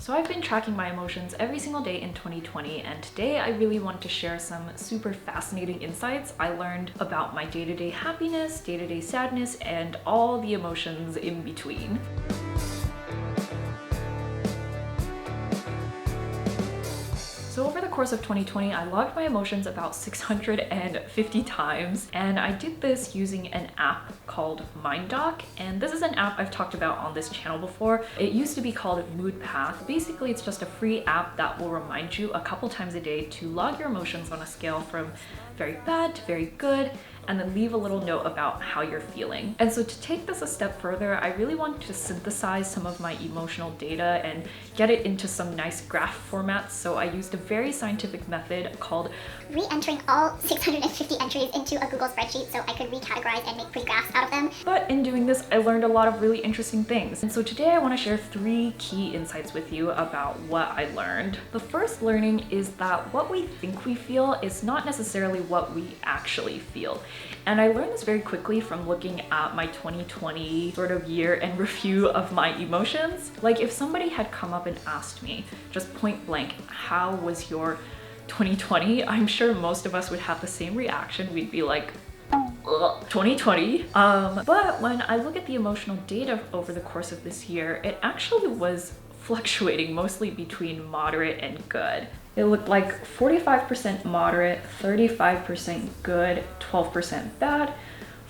So I've been tracking my emotions every single day in 2020, and today I really want to share some super fascinating insights I learned about my day-to-day happiness, day-to-day sadness, and all the emotions in between. So over the course of 2020, I logged my emotions about 650 times, and I did this using an app called minddoc, and this is an app I've talked about on this channel before. It used to be called Mood Path. Basically, it's just a free app that will remind you a couple times a day to log your emotions on a scale from very bad to very good, and then leave a little note about how you're feeling. And so to take this a step further, I really want to synthesize some of my emotional data and get it into some nice graph formats. So I used a very scientific method called re-entering all 650 entries into a Google spreadsheet so I could recategorize and make pretty graphs out of them. But in doing this, I learned a lot of really interesting things. And so today I want to share 3 key insights with you about what I learned. The first learning is that what we think we feel is not necessarily what we actually feel. And I learned this very quickly from looking at my 2020 sort of year in review of my emotions. Like if somebody had come up and asked me, just point blank, how was your 2020? I'm sure most of us would have the same reaction. We'd be like, ugh, 2020. But when I look at the emotional data over the course of this year, it actually was fluctuating mostly between moderate and good. It looked like 45% moderate, 35% good, 12% bad,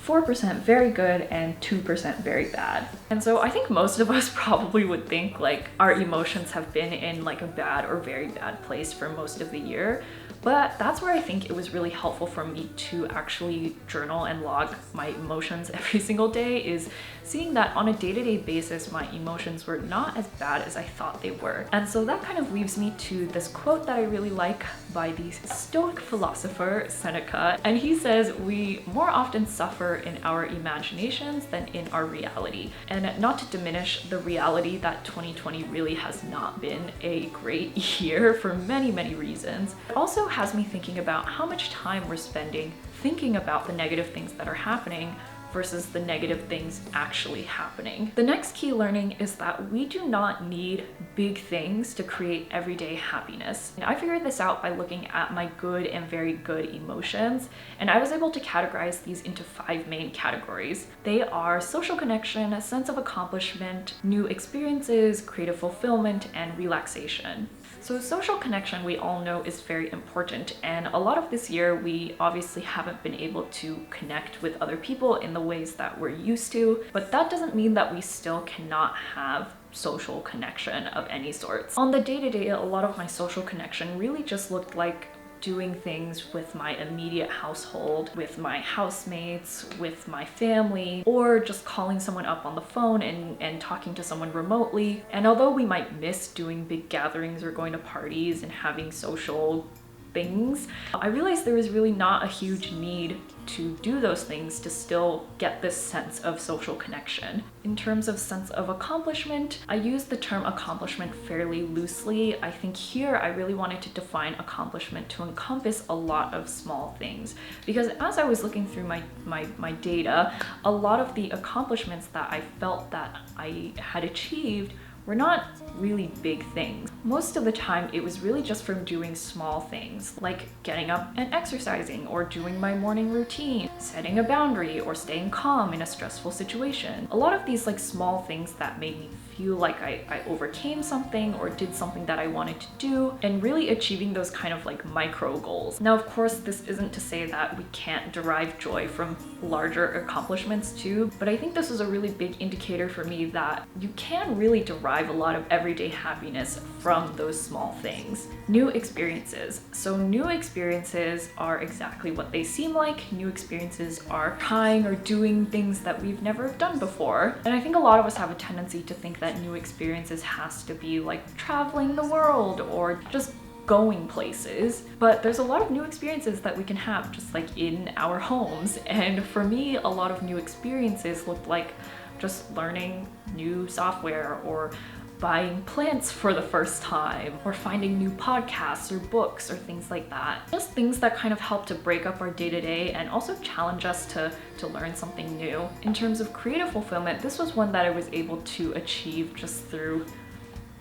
4% very good, and 2% very bad. And so I think most of us probably would think like our emotions have been in like a bad or very bad place for most of the year. But that's where I think it was really helpful for me to actually journal and log my emotions every single day, is seeing that on a day-to-day basis, my emotions were not as bad as I thought they were. And so that kind of leaves me to this quote that I really like by the Stoic philosopher Seneca. And he says, we more often suffer in our imaginations than in our reality. And not to diminish the reality that 2020 really has not been a great year for many, many reasons. It also has me thinking about how much time we're spending thinking about the negative things that are happening versus the negative things actually happening. The next key learning is that we do not need big things to create everyday happiness. And I figured this out by looking at my good and very good emotions, and I was able to categorize these into 5 main categories. They are social connection, a sense of accomplishment, new experiences, creative fulfillment, and relaxation. So social connection, we all know, is very important, and a lot of this year we obviously haven't been able to connect with other people in the ways that we're used to, but that doesn't mean that we still cannot have social connection of any sorts. On the day-to-day, a lot of my social connection really just looked like doing things with my immediate household, with my housemates, with my family, or just calling someone up on the phone and talking to someone remotely. And although we might miss doing big gatherings or going to parties and having social things, I realized there was really not a huge need to do those things to still get this sense of social connection. In terms of sense of accomplishment, I use the term accomplishment fairly loosely. I think here I really wanted to define accomplishment to encompass a lot of small things, because as I was looking through my data, a lot of the accomplishments that I felt that I had achieved were not really big things. Most of the time, it was really just from doing small things, like getting up and exercising, or doing my morning routine, setting a boundary, or staying calm in a stressful situation. A lot of these like small things that made me feel like I overcame something or did something that I wanted to do, and really achieving those kind of like micro goals. Now, of course, this isn't to say that we can't derive joy from larger accomplishments too, but I think this is a really big indicator for me that you can really derive a lot of everyday happiness from those small things. New experiences. So new experiences are exactly what they seem like. New experiences are trying or doing things that we've never done before. And I think a lot of us have a tendency to think that new experiences has to be like traveling the world or just going places, but there's a lot of new experiences that we can have just like in our homes. And for me, a lot of new experiences looked like just learning new software, or buying plants for the first time, or finding new podcasts or books or things like that. Just things that kind of help to break up our day-to-day and also challenge us to learn something new. In terms of creative fulfillment, this was one that I was able to achieve just through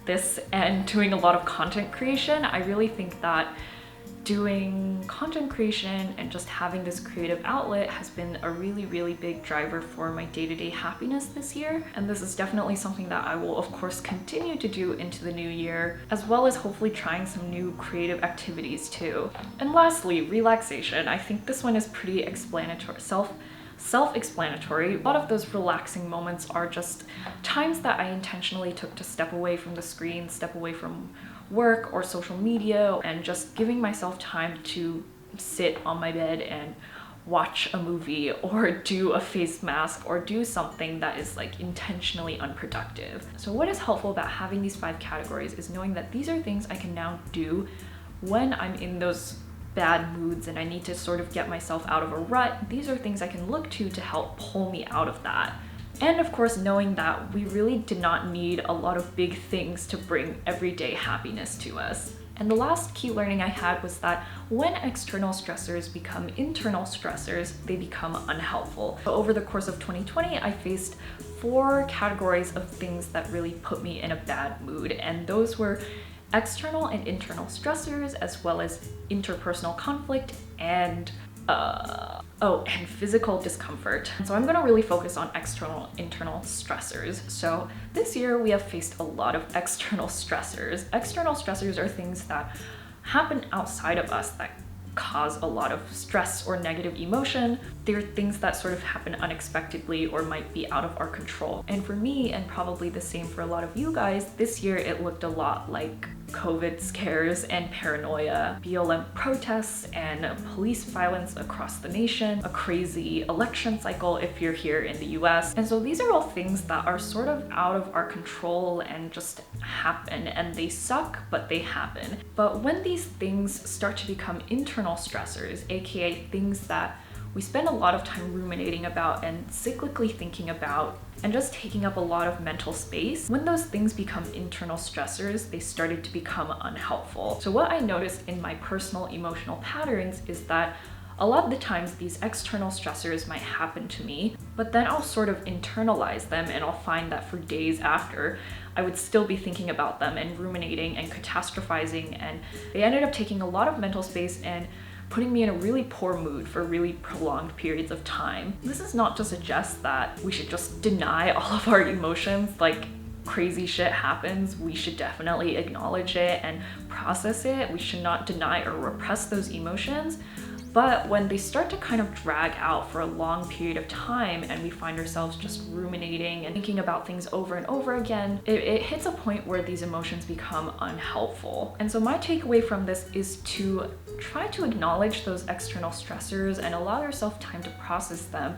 this and doing a lot of content creation, I really think that doing content creation and just having this creative outlet has been a really big driver for my day-to-day happiness this year. And this is definitely something that I will of course continue to do into the new year, as well as hopefully trying some new creative activities too. And lastly, relaxation. I think this one is pretty explanatory, self-explanatory. A lot of those relaxing moments are just times that I intentionally took to step away from the screen, step away from work or social media, and just giving myself time to sit on my bed and watch a movie or do a face mask or do something that is like intentionally unproductive. So what is helpful about having these 5 categories is knowing that these are things I can now do when I'm in those bad moods and I need to sort of get myself out of a rut. These are things I can look to help pull me out of that. And of course, knowing that we really did not need a lot of big things to bring everyday happiness to us. And the last key learning I had was that when external stressors become internal stressors, they become unhelpful. So over the course of 2020, I faced 4 categories of things that really put me in a bad mood. And those were external and internal stressors, as well as interpersonal conflict and physical discomfort. So I'm gonna really focus on external, internal stressors. So this year we have faced a lot of external stressors. External stressors are things that happen outside of us that cause a lot of stress or negative emotion. They're things that sort of happen unexpectedly or might be out of our control. And for me, and probably the same for a lot of you guys, this year it looked a lot like COVID scares and paranoia, BLM protests and police violence across the nation, a crazy election cycle if you're here in the US. And so these are all things that are sort of out of our control and just happen, and they suck, but they happen. But when these things start to become internal stressors, aka things that we spend a lot of time ruminating about and cyclically thinking about and just taking up a lot of mental space, when those things become internal stressors, they started to become unhelpful. So what I noticed in my personal emotional patterns is that a lot of the times these external stressors might happen to me, but then I'll sort of internalize them, and I'll find that for days after, I would still be thinking about them and ruminating and catastrophizing, and they ended up taking a lot of mental space and putting me in a really poor mood for really prolonged periods of time. This is not to suggest that we should just deny all of our emotions. Like, crazy shit happens, we should definitely acknowledge it and process it. We should not deny or repress those emotions. But when they start to kind of drag out for a long period of time and we find ourselves just ruminating and thinking about things over and over again, it hits a point where these emotions become unhelpful. And so my takeaway from this is to try to acknowledge those external stressors and allow yourself time to process them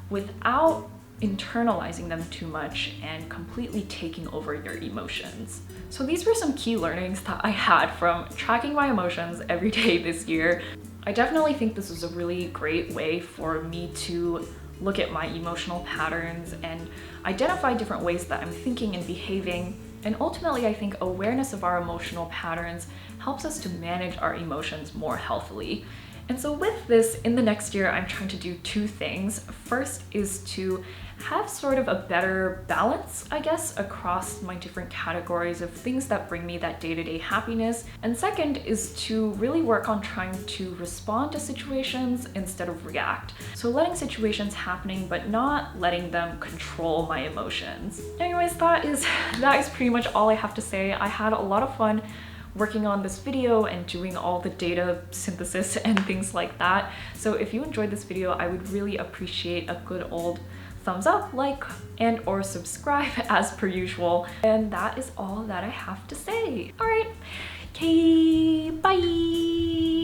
without internalizing them too much and completely taking over your emotions. So these were some key learnings that I had from tracking my emotions every day this year. I definitely think this is a really great way for me to look at my emotional patterns and identify different ways that I'm thinking and behaving. And ultimately, I think awareness of our emotional patterns helps us to manage our emotions more healthily. And so with this, in the next year, I'm trying to do 2 things. First is to have sort of a better balance, I guess, across my different categories of things that bring me that day-to-day happiness. And second is to really work on trying to respond to situations instead of react. So letting situations happening, but not letting them control my emotions. Anyways, that is pretty much all I have to say. I had a lot of fun working on this video and doing all the data synthesis and things like that. So if you enjoyed this video, I would really appreciate a good old thumbs up, like, and or subscribe as per usual. And that is all that I have to say. All right, okay, bye.